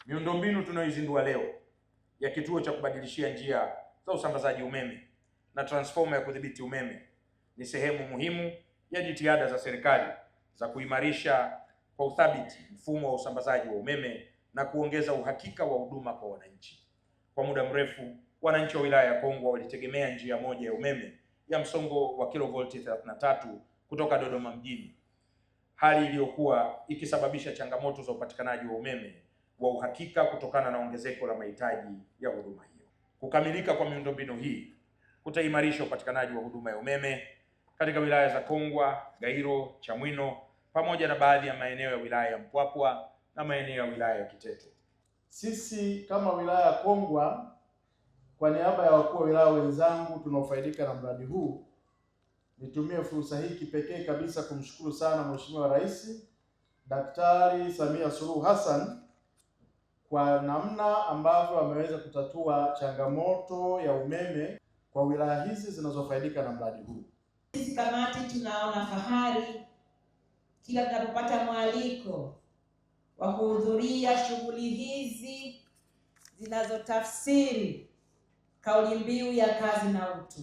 Miundombinu tunayoizindua leo ya kituo cha kubadilishia njia za usambazaji umeme na transformer ya kudhibiti umeme ni sehemu muhimu ya jitihada za serikali za kuimarisha kwa uthabiti mfumo wa usambazaji wa umeme na kuongeza uhakika wa huduma kwa wananchi. Kwa muda mrefu, wananchi wa wilaya ya Kongwa walitegemea njia moja ya umeme ya msongo wa kilovolti 33 kutoka Dodoma mjini, hali iliyokuwa ikisababisha changamoto za upatikanaji wa umeme wa uhakika kutokana na ongezeko la mahitaji ya huduma hiyo. Kukamilika kwa miundombinu hii kutaimarisha upatikanaji wa huduma ya umeme katika wilaya za Kongwa, Gairo, Chamwino pamoja na baadhi ya maeneo ya wilaya ya Mpwapwa na maeneo ya wilaya ya Kiteto. Sisi kama wilaya ya Kongwa, kwa niaba ya wakuu wa wilaya wenzangu tunaofaidika na mradi huu, nitumie fursa hii kipekee kabisa kumshukuru sana Mheshimiwa Rais Daktari Samia Suluhu Hassan kwa namna ambavyo ameweza kutatua changamoto ya umeme kwa wilaya hizi zinazofaidika na mradi huu. Sisi kamati tunaona fahari kila tunapopata mwaliko wa kuhudhuria shughuli hizi zinazotafsiri kauli mbiu ya kazi na utu.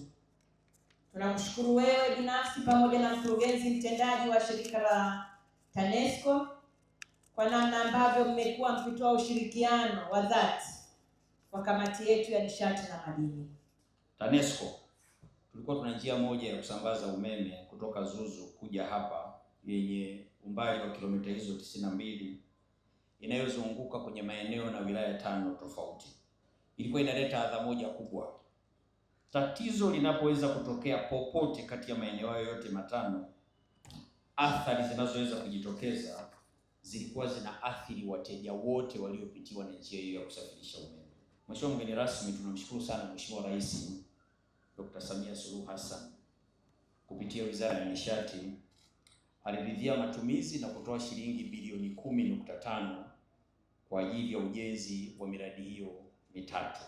Tunakushukuru wewe binafsi pamoja na mkurugenzi mtendaji wa shirika la TANESCO kwa namna ambavyo mmekuwa mkitoa ushirikiano wa dhati kwa kamati yetu ya nishati na madini. TANESCO tulikuwa tuna njia moja ya kusambaza umeme kutoka Zuzu kuja hapa yenye umbali wa kilomita hizo 92 inayozunguka kwenye maeneo na wilaya 5 tofauti. Ilikuwa inaleta adha moja kubwa. Tatizo linapoweza kutokea popote kati ya maeneo hayo yote matano, athari zinazoweza kujitokeza zilikuwa zinaathiri wateja wote waliopitiwa na njia hiyo ya kusafirisha umeme. Mheshimiwa mgeni rasmi, tunamshukuru sana Mheshimiwa Rais Dr. Samia Suluhu Hassan kupitia Wizara ya Nishati aliridhia matumizi na kutoa shilingi bilioni 10.5 kwa ajili ya ujenzi wa miradi hiyo mitatu.